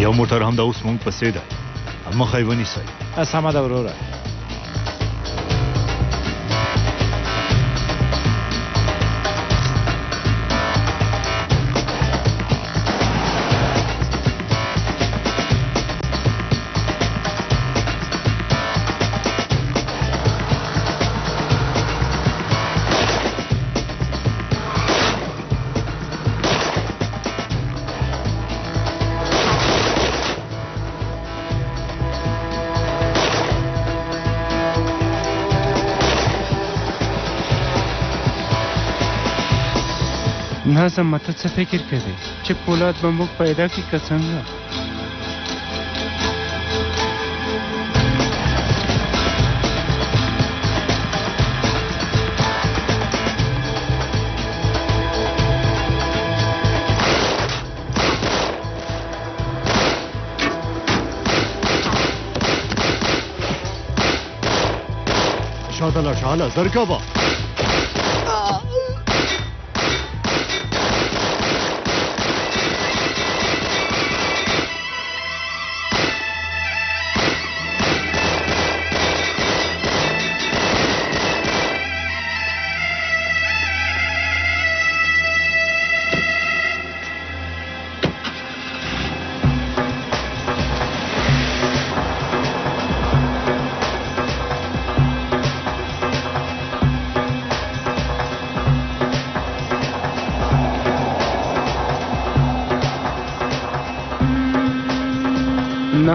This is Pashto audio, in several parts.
یو موټر هم د اوس مونږ پسې ده مخه یې ونیسئ سمه ده وروره ناظم ته څه فکر کوي چې پولاد به موږ پیدا کړي که څنګه شاته شاله زر کوه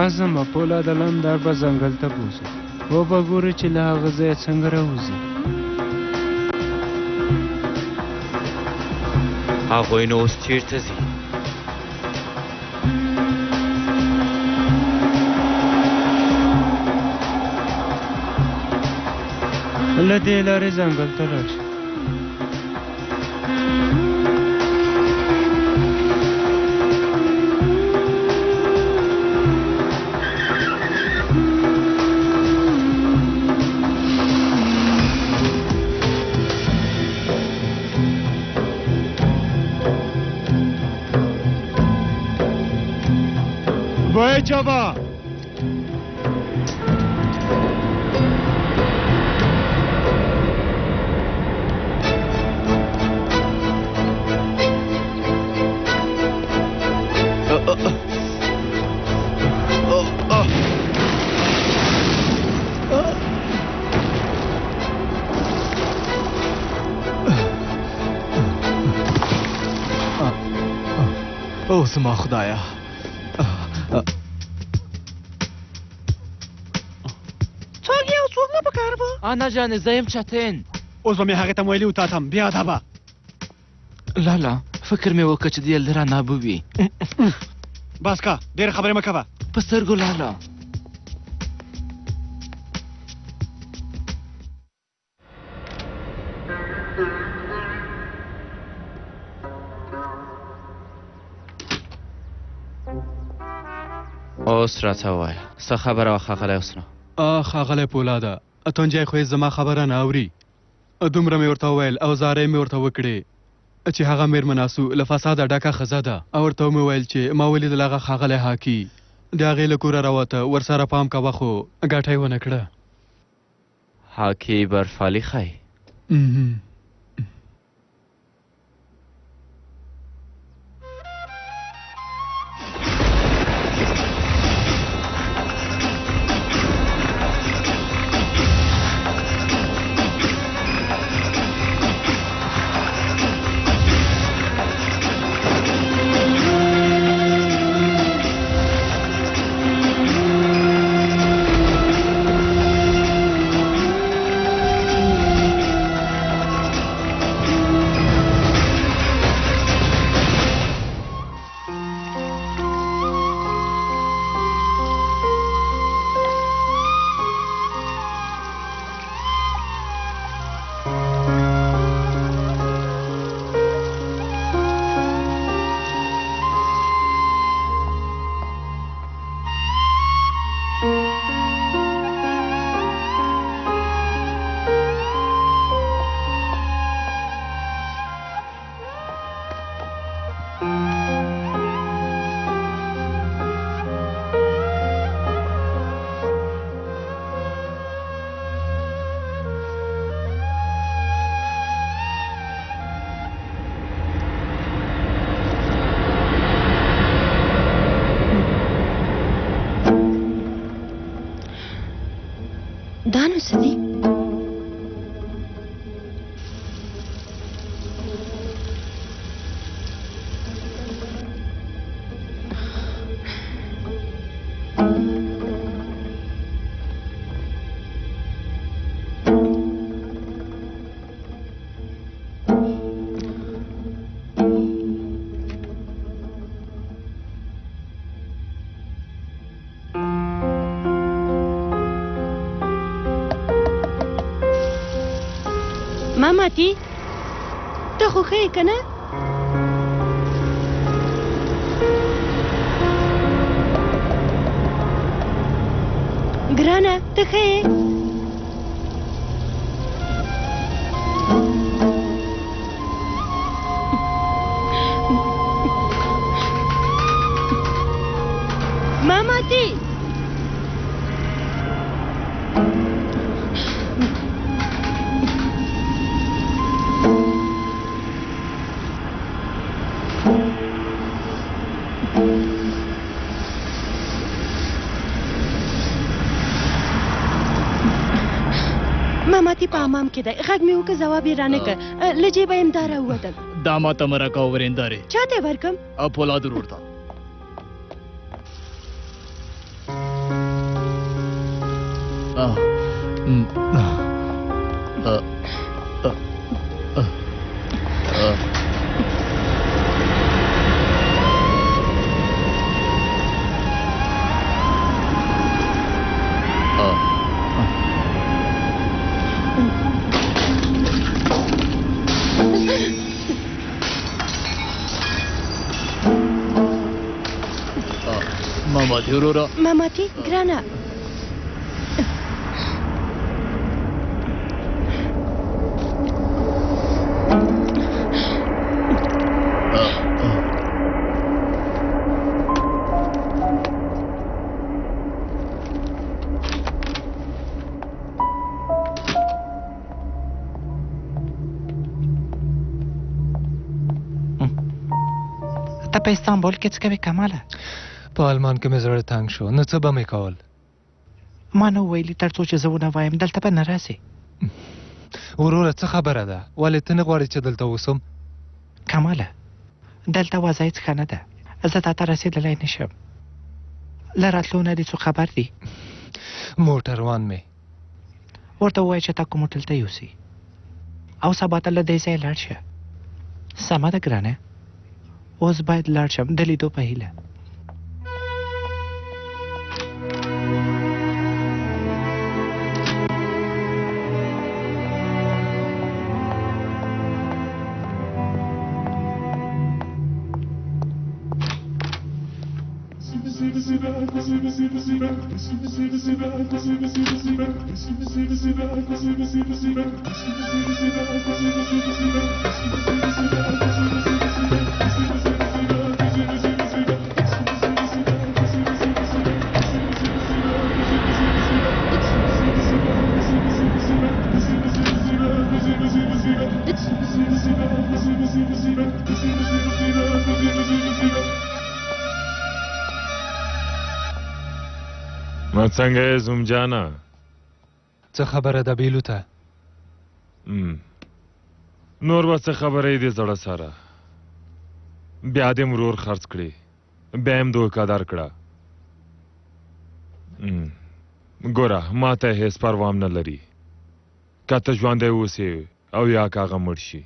ناظم پولاد لندار به ځنګل ته بوځو و به ګورو چې له هغه ځایه څنګه راوځي هغوی نو اوس چیرته ځي له دې لارې ځنګل ته لاړ شي Java! اوه زما خدایا انا جان زه یم چتن اوس به مې هغې ته ویلي و تا ته هم بیا ادبه لالا فکر مې وکړه چې دې لره نابه وي بس که ډېرې خبرې مه کوه په سترګو لالا اوس راته ووایه څه خبره وه ښاغلی حسنه ښاغلی پولاده اتونجی خو یې زما خبره نه اوري دومره مې ورته وویل او زارۍ مې ورته وکړې چې هغه مېرمن آسو له فساده ډکه ښځه ده او ورته مې وویل چې ما ولیدل هغه ښاغلی حاکي د هغې له کوره راوته ورسره پام کوه خو ګټه یې ونه کړه حاکي برفالي ښایي دا نو څه دي؟ ماماتي ته خو ښه یې که نه؟ ګرانه ته ښه یې؟ ماماتي ماماتي په امام کې دی غږ مې وکړه ځواب یې رانه کړ له جیبه یې همدا راووتل دا ماته مرکه ورېندارې چاته یې ورکړم پولاد ورور ته ماماتي وروره ماماتي ګرانه ته په استانبول کې څه کوې کماله؟ په آلمان کې مې زړه تنګ شو نو څه به مې کول؟ ما نه ویلي تر څو چې زه ونه وایم دلته به نه راسې. وروره څه خبره ده؟ ولې ته نه غواړې چې دلته اوسم؟ کماله دلته وضع هېڅ ښه نه ده. زه تا ته رسېدلی نه شم. له راتلو نه دې څو خبر دي؟ موټروان مې ورته ووایه چې تا کوم هوټل ته یوسي او سبا ته له دې ځایه لاړ شه. سمه ده ګرانه اوس باید لاړ شم د لیدو په هیله. څنګه یې زوم جانا؟ څه خبره ده بیلو ته؟ نور به څه خبره یې دې زړه سره بیا دې مرور خرڅ کړي بیا یې دوکادار کړه. ګوره ما ته هېڅ پروام نه لري که ته ژوندی اوسې او یا که هغه مړ شي.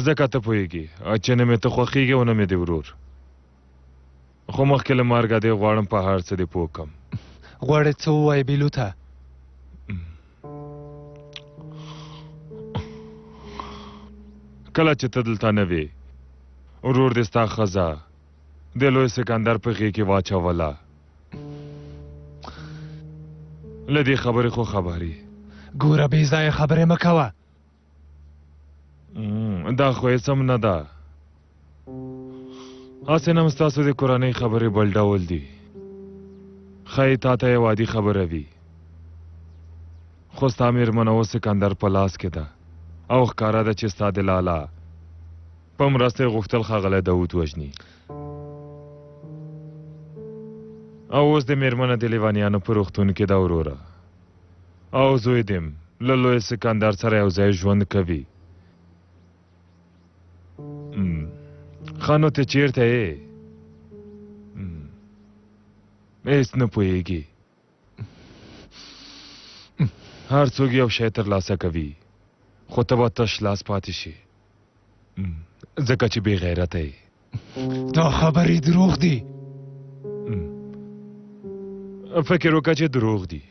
ځکه ته پوهېږي چې نه مې ته خوښېږي او نه مې دې ورور. خو مخکې له مرګه دې غواړم په هر څه دې پوه کړم. غواړې څه ووایې بیلو ته؟ کله چې ته دلته نه وې ورور دې ستا ښځه د لوی سکندر په غېږ کې واچوله. له دې خبرې خو خبرې ګوره بې ځایه خبرې مه کوه. دا خو هېڅ هم نه ده. هسې نه هم ستاسو د کورنۍ خبرې بل ډول دي. ښایي تا ته یو عادي خبره وي خو ستا مېرمن اوس سکندر په لاس کې ده او ښکاره ده چې ستا د لالا په مرسته یې غوښتل ښاغلی داود وژني. او اوس د میرمنه د لیوانیانو په روغتون کې ده وروره او زوی دیم له لوی سکندر سره یو ځای ژوند کوي ښه نو ته چېرته یې هېڅ نه پوهېږي هر څوک یو شی ترلاسه کوي خو ته به تش لاس پاتې شي ځکه چې بې غیرته یې دا خبرې دروغ دي فکر وکړه چې دروغ دي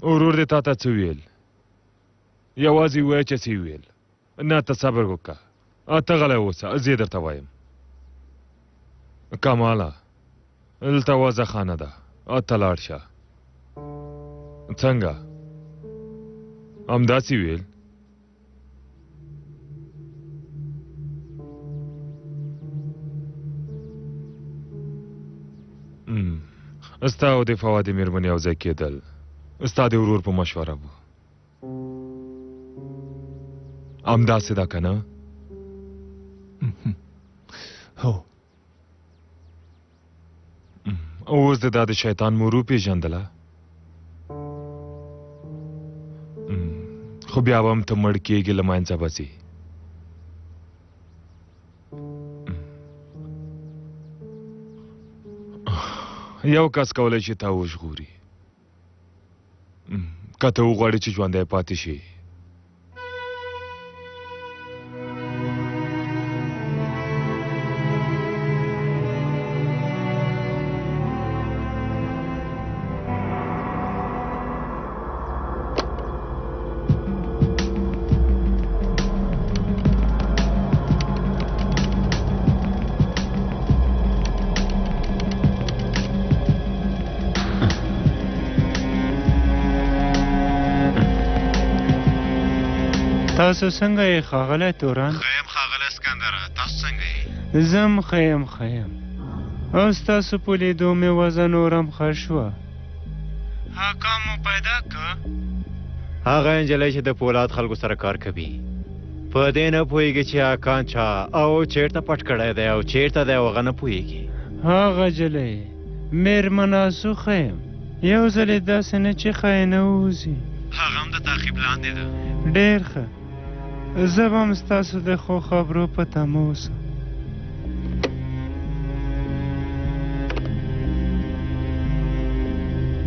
ورور دې تا ته څه ویل یوازې ووایه چې څه ویل نه ته صبر وکړه ته غلی اوسه زه یې درته وایم کماله دلته وضع خانه ده ته لاړ شه څنګه همداسې ویل ستا او د فوادي مېرمنې یو ځای کېدل ستا د ورور په مشوره و همداسې ده که نه هو اوس د دا د شیطان مورو پېژندله خو بیا به هم ته مړ کېږې له منځه به ځې یو کس کولی شي تا وژغوري که ته وغواړې چې ژوندی پاتې شي تاسو څنګه یې ښاغلی تورن خیم ښاغلی اسکندره تاسو څنګه یې زم خیم او ستاسو په لیدو مې وضع نورم ښه شوه حاکم مو پیدا که هغه نجلۍ چې د پولاد خلکو سره کار کوي په دې نه پوهېږي چې حاکان چا او چېرته پټ کړی دی او چېرته دی او هغه نه پوهېږي هغه جلۍ میرمن آسو خیم یو ځل یې داسې نه چې ښه یې نه ووځي هغه هم د تعقیب لاندې ده ډېر ښه زه به هم ستاسو د ښو خبرو په تمه اوسم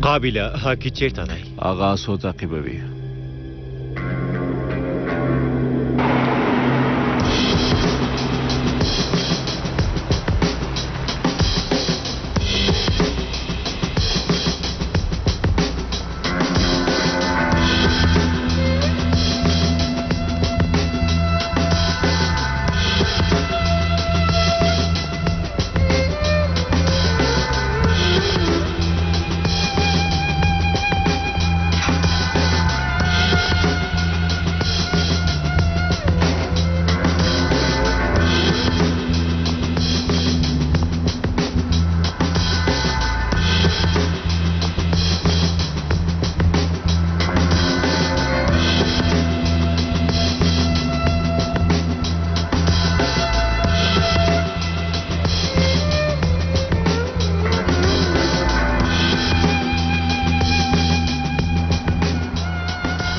قابله حاکي چېرته دی هغه آسو تعقیبوي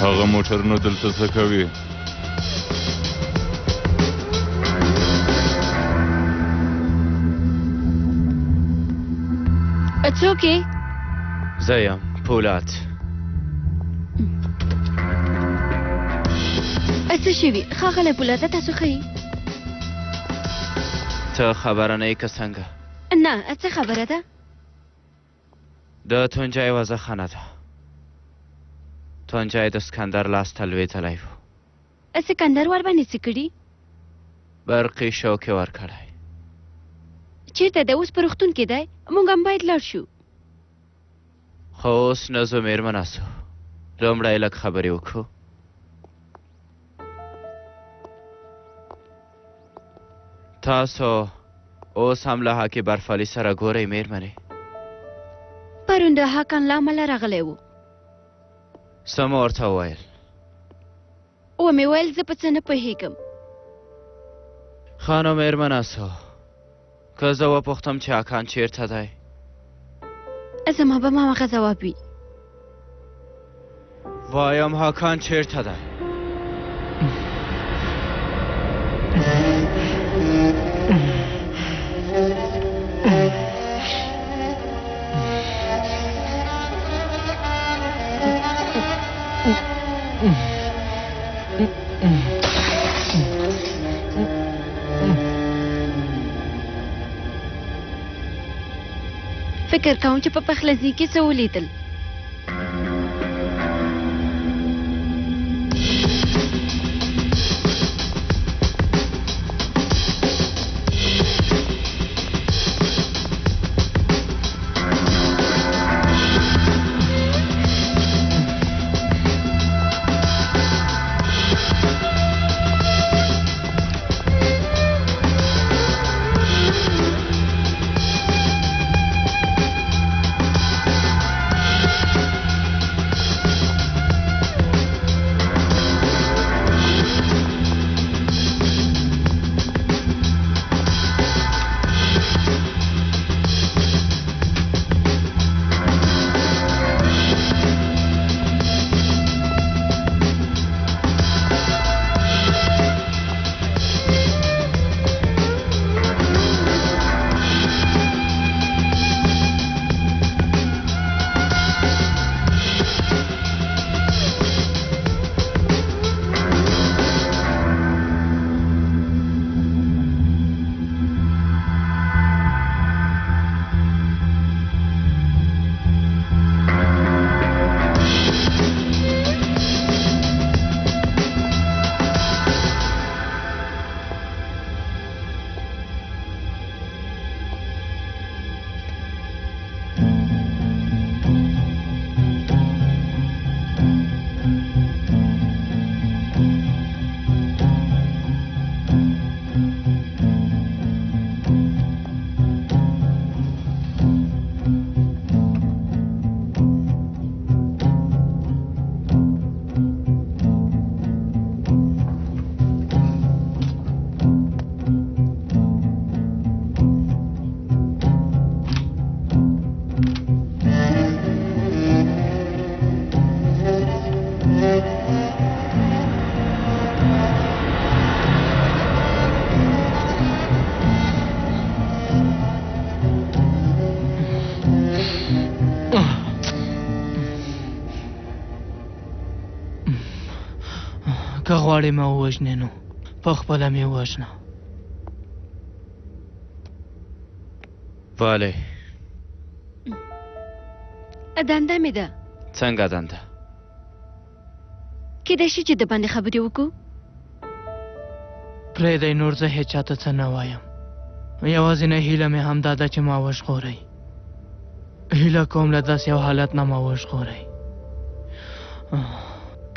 هغه موټرونه دلته څه کوي څوک یې زه یم پولاد څه شوي ښاغلی پولاده تاسو ښه یې ته خبره نه یې که څنګه نه څه خبره ده د تونجای وضع ښه نه ده تونجای د سکندر لاس ته لوېدلی و سکندر ورباندې څه کړي برقي شوک یې ورکړی چېرته دی اوس په روغتون کې دی موږ هم باید لاړ شو خو اوس نه ځو مېرمنه سو لومړی لږ خبرې وکړو تاسو اوس هم له حاکي برفالي سره ګورئ مېرمنې پرون د حاکان له امله راغلی و څه مو ورته وویل ومې ویل زه په څه نه پوهېږم ښه نو مېرمنه سو که زه وپوښتم چې اکان چیرته دی زما به هماغه ځواب وي. وایم هاکان چیرته دی فکر کوم چې په پخلنځي کې څه ولیدل. که غواړې ما ووژنې نو پخپله مې ووژنه. بله دنده مې ده. څنګه دنده کیدای شي چې د باندې خبرې وکړو. پرېږدئ نور زه هېچا ته څه نه وایم. یوازینۍ هیله مې همدا ده چې ما وژغورئ. هیله کوم له داسې یو حالت نه ما وژغورئ.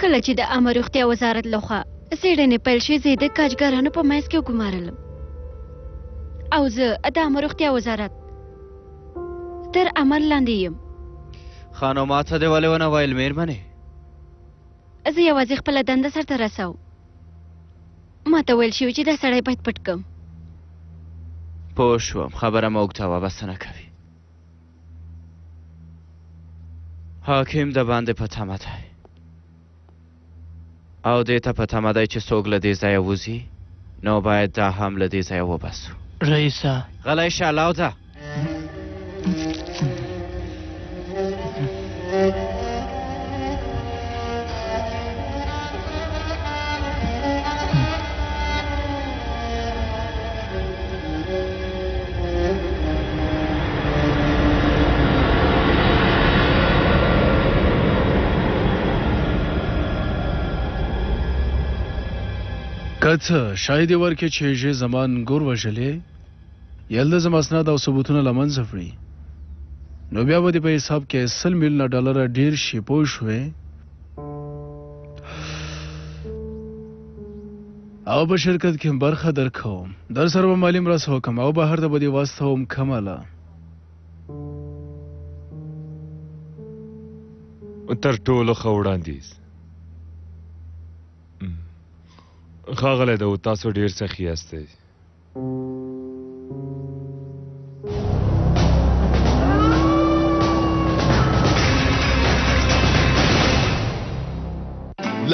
کله چې د عامه روغتیا وزارت لخوا څېړنې پیل شوې زه د کاجګرانو په منځ کې وګمارلم او زه د عامه روغتیا وزارت تر امر لاندې یم. خانو ما ته دې ولې ونه ویل مېرمنې؟ زه یوازې خپله دنده سرته رسوم. ما ته ویل شوي چې دا سړی باید پټ کړم. پوه شوم خبره مه اوږدوه بس نه کوي. حاکم د باندې په تمه دی او دې ته په تمه دی چې څوک له دې ځایه وځي نو باید دا هم له دې ځایه وباسو. رئیسه غلی شه لاوځه. که څه شاید یې ورکړې چې هغې زمان ګور وژلې یل د زما اسناد او ثبوتونه له منځه وړي نو بیا به دې په حساب کې 100 میلیونه ډالره ډېر شي. پوه شوې؟ او په شرکت کې برخه درکوم. در سره به مالي مرسته وکړم او بهر ته به دې واستوم. کماله تر ټولو ښه وړاندیز. ښاغلی داود تاسو ډېر سخي یاستئ.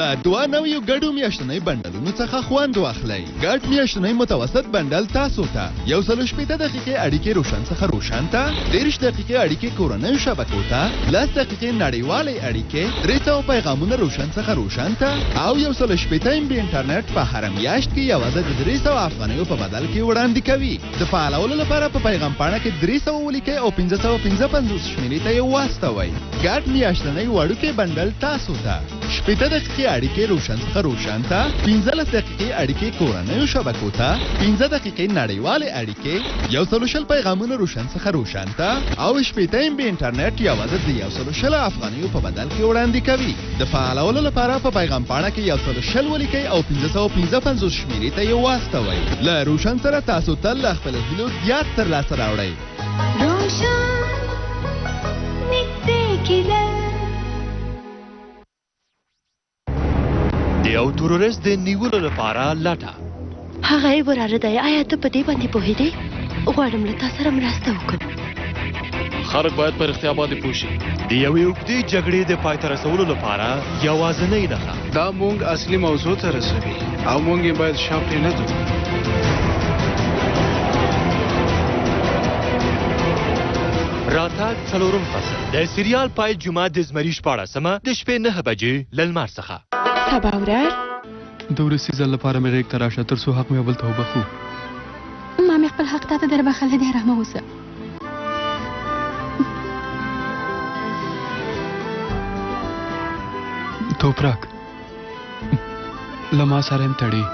له 2 نویو ګډو میاشتنۍ بندلونو څخه خوند واخلئ. ګډ میاشتنۍ متوسط بندل تاسو ته 160 دقیقې اړیکې روشن څخه روشن ته، 30 دقیقې اړیکې کورنۍ شبکو ته، 10 دقیقې نړیوالې اړیکې، 300 پیغامونه روشن څخه روشن ته او 180 MB انټرنیټ په هر میاشت کې یوازې د 300 افغانیو په بدل کې وړاندې کوي. د فعالولو لپاره په پیغام پاڼه کې 300 ولیکئ او 555 شمیرې ته یې واستوئ. ګډ میاشتنۍ وړوکی بندل تاسو ته 80 دقیقې اړیکې روشن څخه روشن ته، 15 دقیقې اړیکې کورنیو شبکو ته، 15 دقیقې نړیوالې اړیکې، 120 پیغامونه روشن څخه روشن ته او 80 MB انټرنیټ یوازې د 120 افغانیو په بدل کې وړاندې کوي. د فعالولو لپاره په پیغام پاڼه کې 120 ولیکئ او 555 شمیرې ته یې واستوئ. له روشن سره تاسو تل له خپلو هیلو زیات ترلاسه راوړئ. روشن نږدې کېده. د یو تورریست د نیولو لپاره لټه. هغه یې وراره دی. آیا ته په دې باندې پوهېدې؟ غواړم له تا سره مرسته وکړم. خلک باید په رښتیا باندې پوه شي. د یوې اوږدې جګړې د پای ته رسولو لپاره یوازینۍ نښه دا مونږ اصلي موضوع ته رسوي او مونږ یې باید شا پرېنږدو. راتګ 4م فصل د سریال پای جمعه د زمري 14مه د شپې 9 بجې له لمر څخه. سبا ورځ د ورسې ځل لپاره مې غېږ ته راشه تر څو حق مې بل ته وبخو. ما مې خپل حق تا ته در بخښلی دی. رحمه اوسه. توپرک له ما سره هم تړي.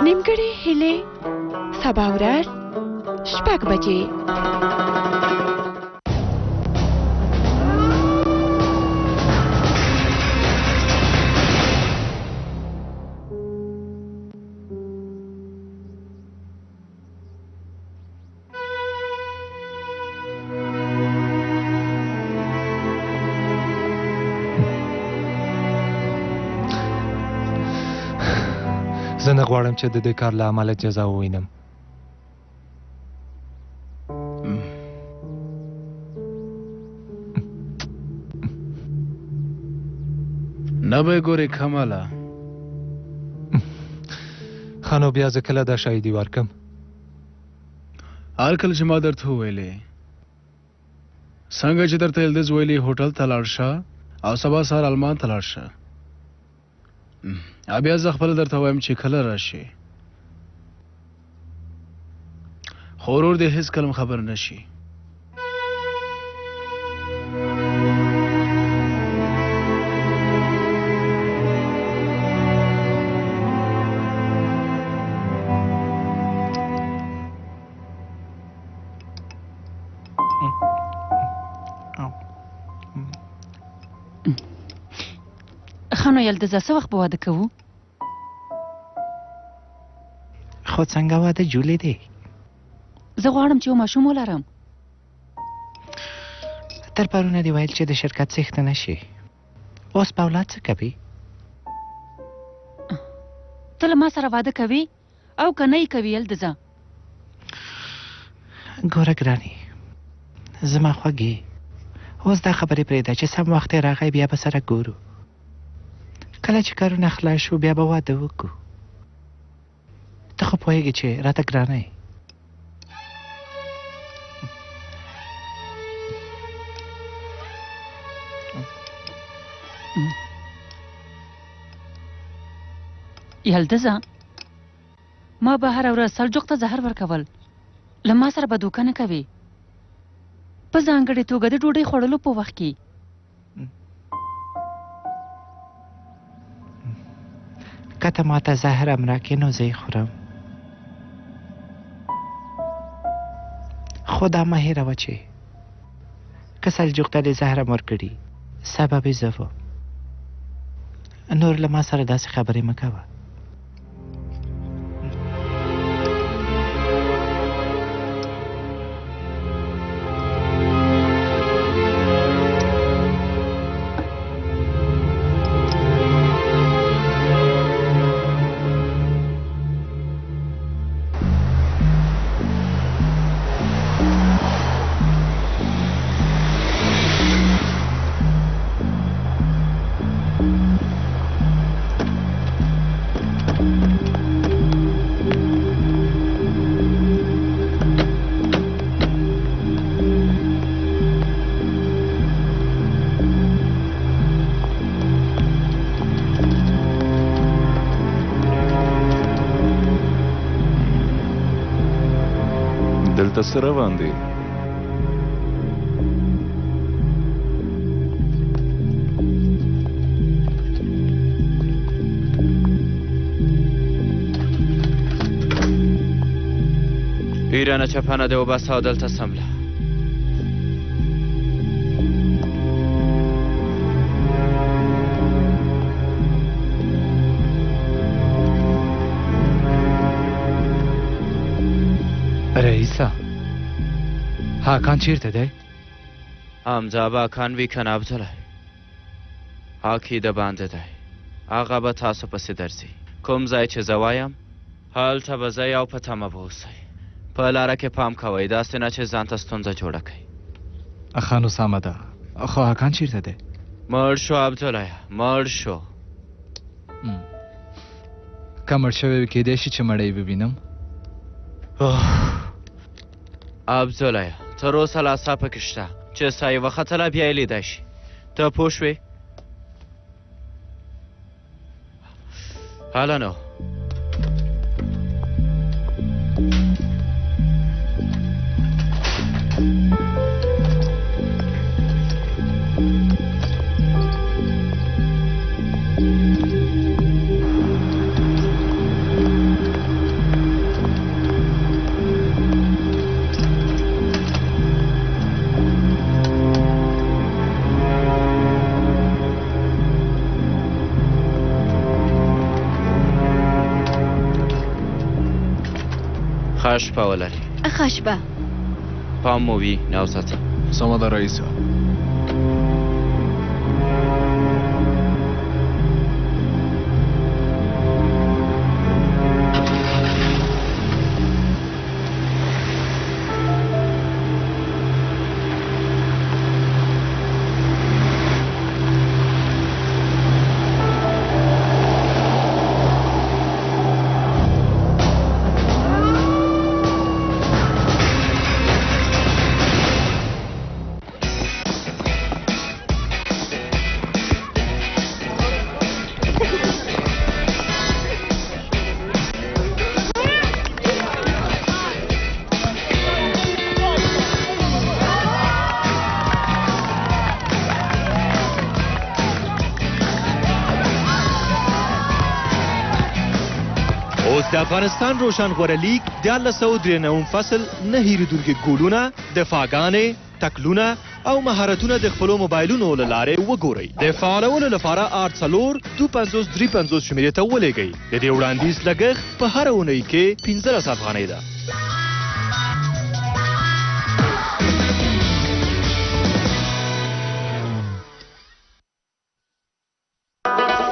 نیمګړې هیلې سبا ورځ 6 بجې. زه نه غواړم چې د دې کار له امله جزا ووینم. نه به ګورې کماله. ښه نو بیا زه کله دا شاهدي ورکم؟ هر کله چې ما درته وویلې څنګه چې درته یلدز ویلي هوټل ته لاړ شه او سبا سهار المان ته لاړ شه. بیا زه خپله درته وایم چې کله راشي خو ورور دې هېڅ کله خبر نه شي. ښه نو یلدزه څه وخت به واده کوو؟ خو څنګه واده جوړې دی؟ زه غواړم چې یو ماشوم ولرم. تر پرونه دې ویل چې د شرکت څښتنه شي. اوس په اولاد څه کوي؟ ته له ما سره واده کوي او که نه یې کوي یلدزه؟ ګوره ګرانې زما خوږې اوس دا خبرې پرېږده چې سم وخت یې راغی بیا به سره ګورو. کله چې کارونه خلاص شو بیا به واده وکړو. ته خو پوهېږې چې راته ګرانه یې. یلدزه ما به هره ورځ سلجوق ته زهر ورکول. له ما سره به دوکه نه کوي په ځانګړې توګه د ډوډۍ خوړلو په وخت کې. که ته ماته زهر هم راکې نو زه یې خورم. خو دا مه هېروه چې که سلجوق ته دې زهر هم ورکړي سبب یې زه وم. نور له ما سره داسې خبرې مه کوه. دلته څه روان دی؟ ایرانه چپنه دی وباسه او دلته څمله. رئیسه هاکان چیرته دی؟ همزه به اکان وي که نه عبدالله هاکي د باندې دی. هغه به تاسو پسې درځي. کوم ځای چې زه وایم هلته به ځئ او په تمه به اوسئ. په لاره کې پام کوئ داسې نه چې ځان ته ستونزه جوړه کړئ. خان اسامه ده خو هاکان چیرته دی؟ مړ شو عبدالله مړ شو. که مړ شوی وي کیدای شي چې مړی ووینم. عبدالله تر اوسه لا سا پکې شته چې سا یې وختله بیا یې لیدی شي. ته پوه شوې؟ هله نو ښه شپه ولري. ښه شپه. پام مو وي نوساته. سمه ده رئیسه. د افغانستان روشنغوره لیگ د 1993 فصل نه هیریدونکي ګولونه، دفاعګانې، تکلونه او مهارتونه د خپلو موبایلونو له لارې وګورئ. د فعالولو لپاره 843553 شمیرې ته ولېږئ. د دې وړاندیز لګښت په هره اونۍ کې 15 افغانۍ ده.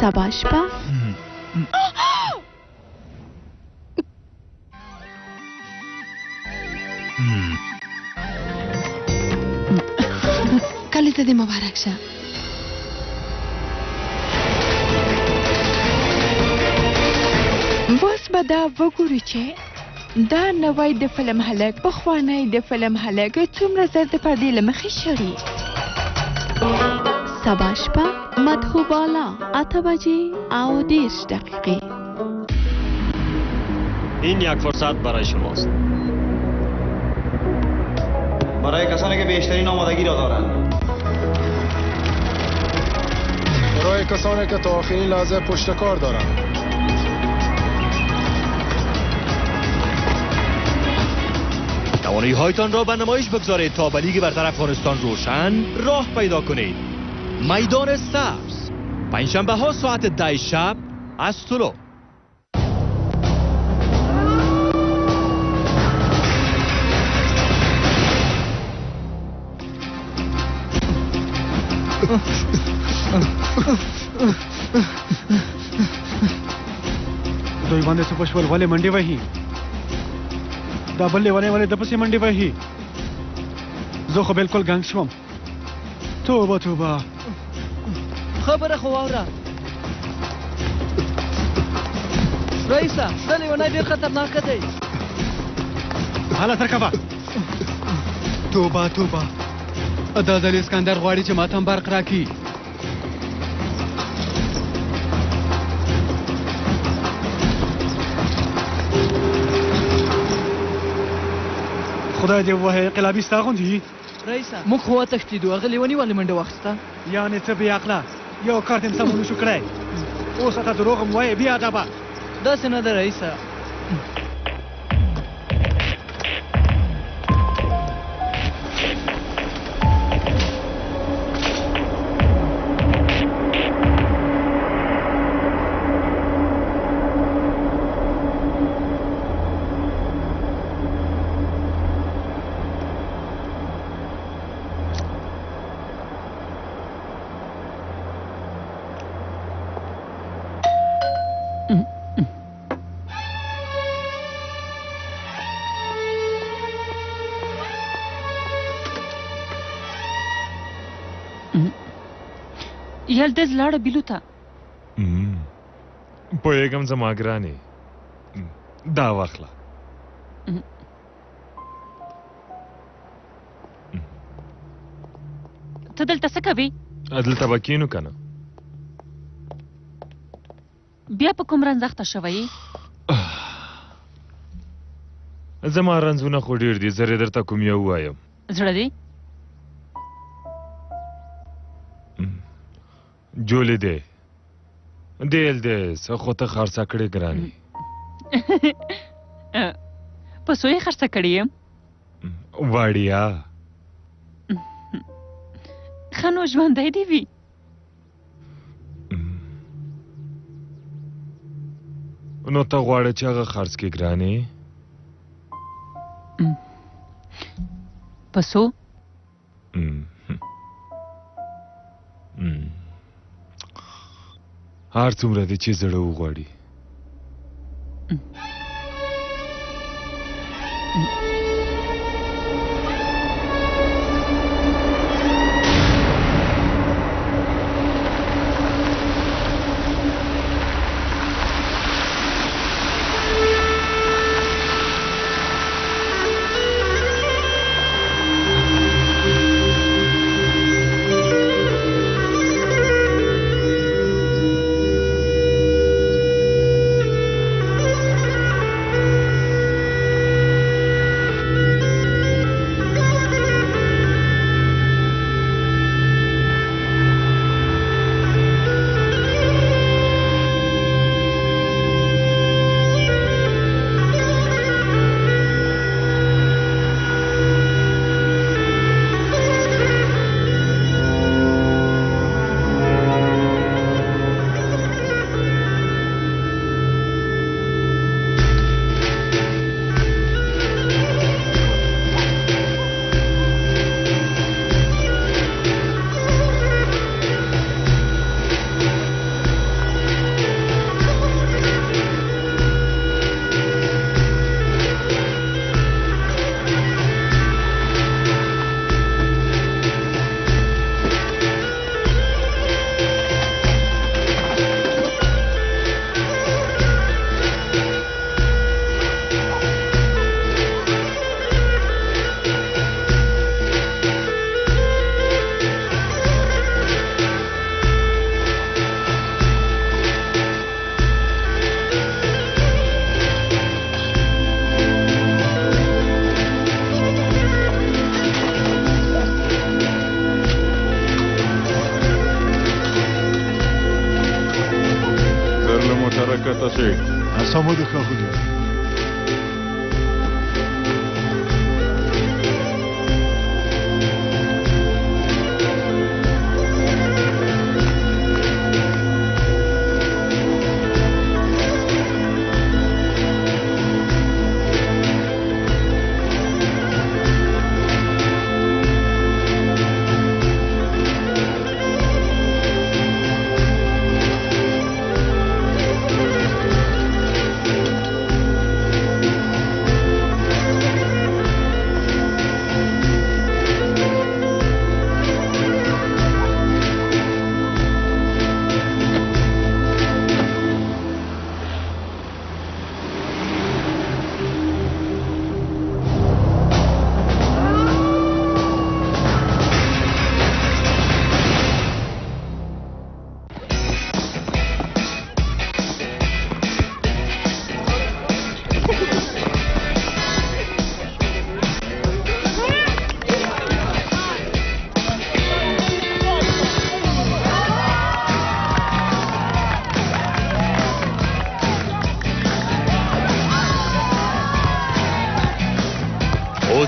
سبا شپه کلی ته دې مبارک شه. اوس به دا وګورو چې دا نوی د فلم هلک پخوانی د فلم هلک څومره زر د پردې له مخې شړي. سبا شپه مدحو بالا 8 بجې او 10 دقیقه. این یک فرصت برای شماست. برای کسانی که بیشترین آمادگی را دارند. برای کسانی که تا آخرین لحظه پشت کار دارند. توانایی‌هایتان را به نمایش بگذارید تا به لیگ برتر افغانستان روشن راه پیدا کنید. میدان سبز پنجشنبه ها ساعت 10 شب از طلوع. دوی باندې څه پښول ولې منډي وهي؟ دا بل لیوانې ولې د پسې منډي وهي؟ زه خو بالکل ګنګ شوم. توبه توبه. خبره خو واوره رئیسه، دا لیونی ډېر خطرناکه دی. هله ترکبه. توبه توبه. دا ځل اسکندر غواړي چې ماته هم برق راکړي. خدای دې ووهه انقلابي ستا غوندي رئیسه موږ خو وتښتېدو هغه لیوني ولې منډه واخیسته یعنې څه بې عقله یو کار دې سم ونشو کړی اوس راته دروغ هم وایې بې ادبه داسې نه ده رئیسه یلدز لاړه بیلو ته پوهېږم زما ګرانې دا واخله ته دلته څه کوې دلته به کښېنو که نه بیا په کوم رنځ اخته شوی زما رنځونه خو ډېر دي زه درته کوم یو ووایم زړه دی جولی دی دیل دی خو ته خرڅه کړې ګرانې په څو یې خرڅه کړې یم وړیا ښه نو ژوندی دې وي نو ته غواړې چې هغه خرڅ کړې ګرانې په څو هر څومره دی چې زړه وغواړي Самоди ходив.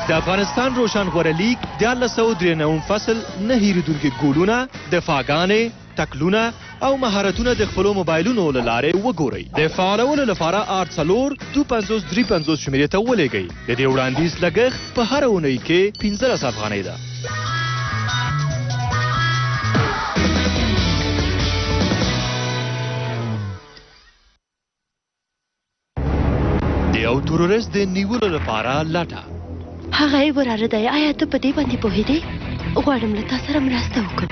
د افغانستان روښانغوره لیگ 1993 فصل نه هیریدونکي ګولونه، دفاعګانې، تکلونه او مهارتونه د خپلو موبایلونو له لارې وګورئ. د فعالولو لپاره 84 شمیرې ته ولېږئ. د دې وړاندیز لګښت په هره اونۍ کې 15 افغانۍ ده. د یو تورریست د نیولو لپاره لټه. هغه یې وراره دی. آیا ته په دې باندې پوهېدې؟ غواړم له تا سره مرسته وکړم.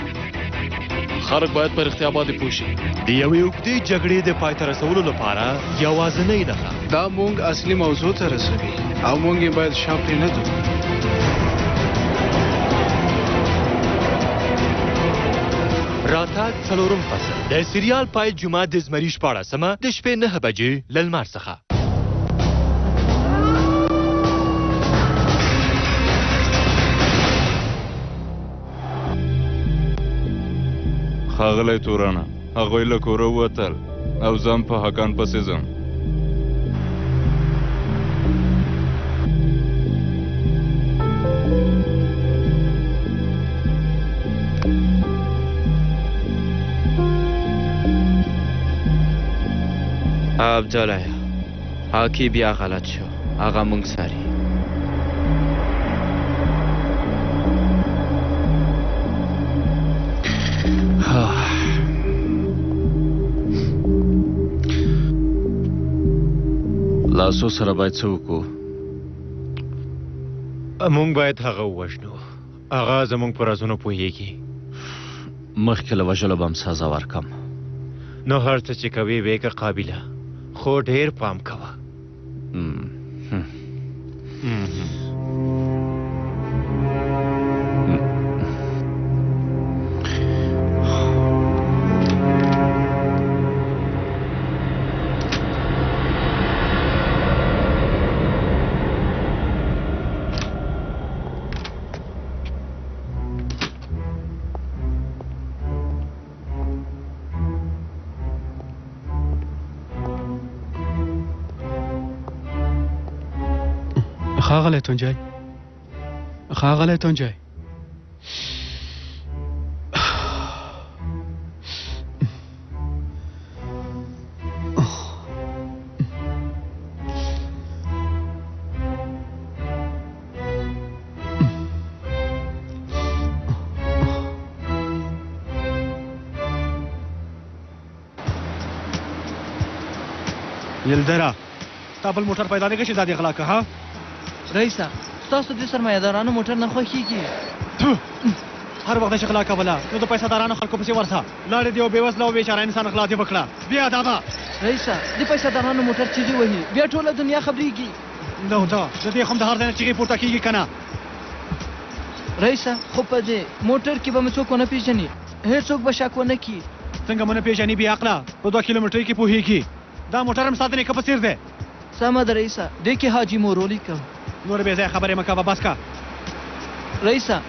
خلک باید په رښتیا باندې پوه شي. د یوې اوږدې جګړې د پای ته رسولو لپاره یوازینۍ نښه. دا مونږ اصلي موضوع ته رسوي او مونږ یې باید شا پرې نه ځو. راتګ څلورم فصل د سریال پای جمعه د زمري 14مه د شپې 9 بجې له لمر څخه. ښاغلی تورنه، هغوی له کوره ووتل او ځم په حقان پسې ځم. عبدالله حاکی بیا غلط شو. هغه مونږ ساري. لاسو سره باید څه وکړو؟ مونږ باید هغه ووژنو. هغه زمونږ په رازونو پوهیږي. مخکې له وژلو به هم سزا ورکم. نو هر څه چې کوې ویګه قابله، خو ډېر پام کوه. ښاغلی تونجی، ښاغلی تونجی، یلدره ستا بل موټر پیدا دی که چې دا دې غلا که؟ ها رئیسه، ستاسو د سرمایه‌دارانو موټر نه خوښېږي. هر وخت چې غلا کوله نو د پیسه‌دارانو خلکو پسې ورځه. لاړې دې یو بېوزله او بېچاره انسان غلا دې وکړه. بې ادبه. رئیسه، د پیسه‌دارانو موټر چیغې وهي، بیا ټوله دنیا خبرېږي. نو دا د دې هم د هر ځای نه چیغې پورته کېږي که نه؟ رئیسه، خو په دې موټر کې به مې څوک ونه پېژني. هېڅوک به شک ونه کړي. څنګه مونه پېژني بې عقله؟ په 2 کیلومترۍ کې پوهېږي. دا موټر هم ستا د نیکه په څېر دی. سمه ده رئیسه، دې کې حاجي مورو لیکم. نور بې ځایه خبرې مه کوه، بس که. رئیسه،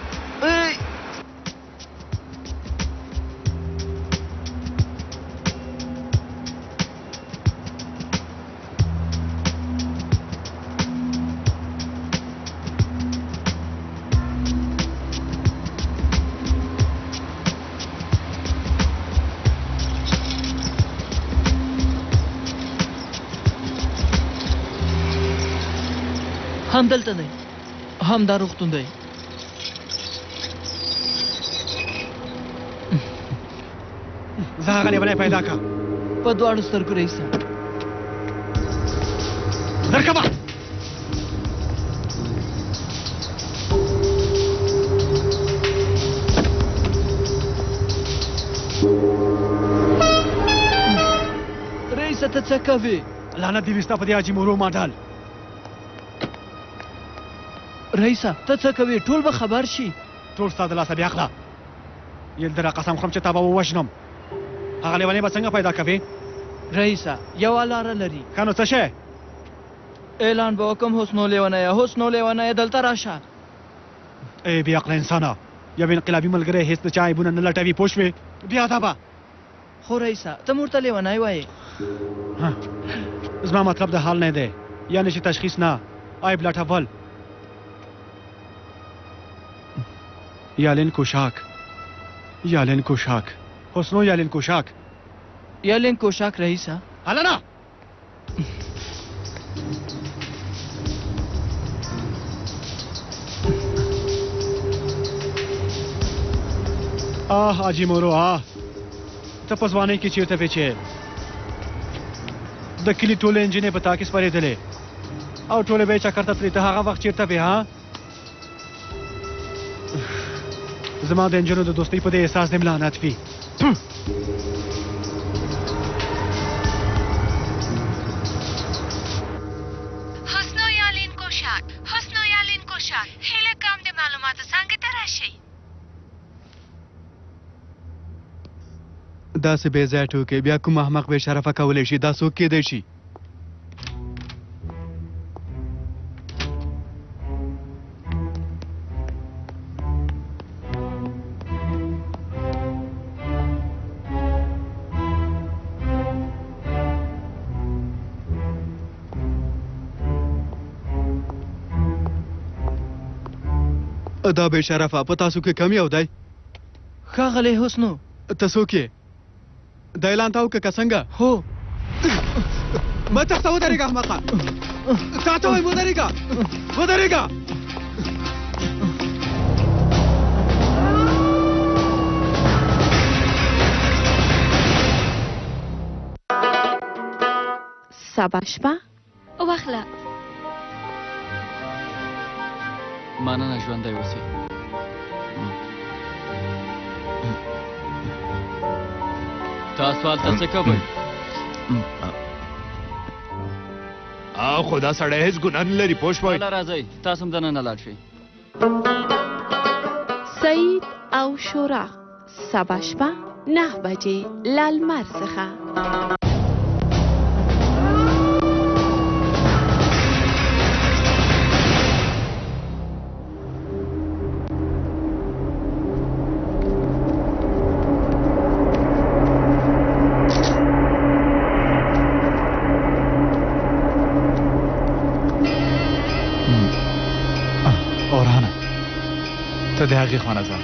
همدلته دی، همدا روغتون دی. زه هغه لیونی پیدا کړه. په دواړو سترګو رئیسه. زر کوه. رئیسه ته څه کوې؟ لعنت دې وي ستا په دې حاجي مورو ماډل. رئیسه ته څه کوې؟ ټول به خبر شي. ټول ستا د لاسه بې عقله. یلدره قسم خورم چې تا به ووژنم. هغه لیونی به څنګه پیدا کوې؟ رئیسه یوه لاره لري. ښه نو څه شی؟ اعلان به وکړم، حسنو لیونیه، حسنو لیونیه، دلته راشه. ای بې عقله انسانه، یو انقلابي ملګری هېڅ د چا عیبونه نه لټوي، پوه شوې؟ بې ادبه. خو رئیسه ته موږ ته لیونی وایې. زما مطلب د حال نه دی، یعنې چې تشخیص نه، عیب لټول. یالین کوشاک یالین کوشاک حسنو یالین کوشاک یالین کوشاک رئیسا هلانا حاجی مورو ته په ځوانۍ کې چیرته پیچې د کلي ټوله انجینې په تا کې سپارېدلې او ټوله به یې چکر ته تلې ته هغه وخت چیرته وې ها زما د انجینو د دوستۍ په دې احساس دې ملعنت وي حسنو یالین کوشاک هیله کوم د معلوماتو څنګه ته راشي داسې بې ځایه ټوکې بیا کوم احمق بې شرفه کولی شي دا څوک کیدی شي دا بې شرفه په تاسو کې کم یو دی ښاغلی حسنو ته څوک یې دا اعلان ته وکړه که څنګه هو مه تښته ودرېږه احمقه تا ته وایم ودرېږه ودرېږه سبا شپه واخله مننه ژوندی اوسې تاسو هلته څه کوئ خو دا سړی هېڅ ګناه نه لري پوه شوئ راځئ تاسو هم دننه لاړ شئ سعید او شورا سبا شپه 9 بجې لالمر څخه ته د هغې خوا نه ځه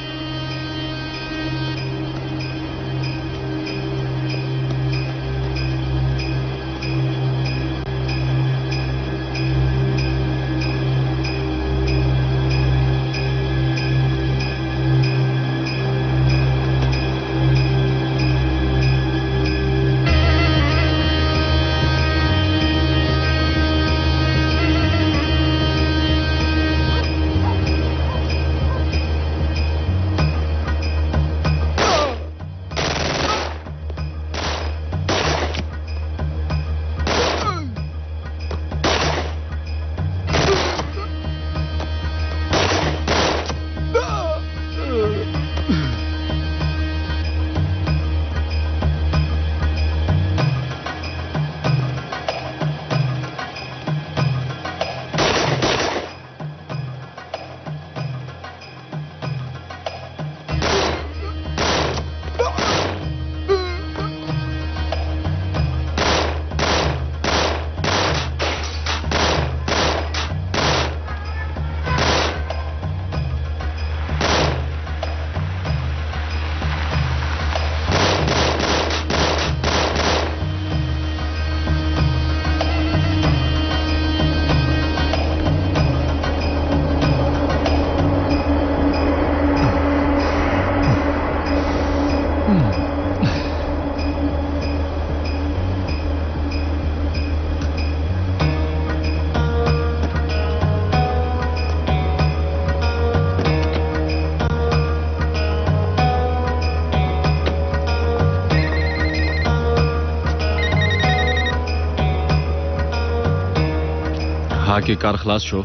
کې کار خلاص شو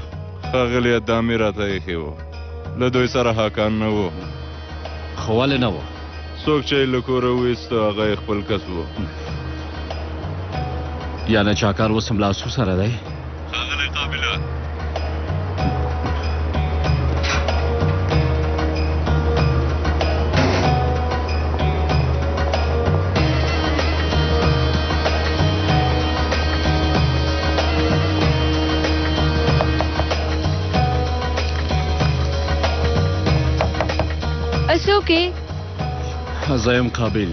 ښاغلی دا مې راته ایښی و له دوی سره حاکان نه و خو ولې نه و څوک چې یې له کوره وایسته هغه یې خپل کس و یعنې چاکار اوس هم لاسو سره دی ښاغلی قابله څوک زه یم قابل.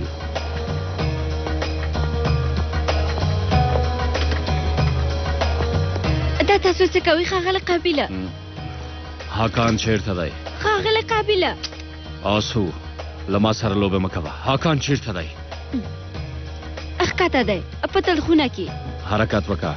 دا تاسو څه کوئ ښاغله قابله؟ حاکان چیرته دی؟ ښاغله قابله آسو له ما سره لوبه مه کوه. حاکان چیرته دی؟ ښکته دی په تلخونه کې. حرکت وکړه.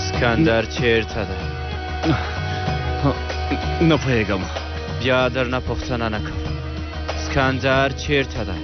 سکندر چیرته دی؟ نه پوهېږم. بیا درنه پوښتنه نه کوم. سکندر چیرته دی؟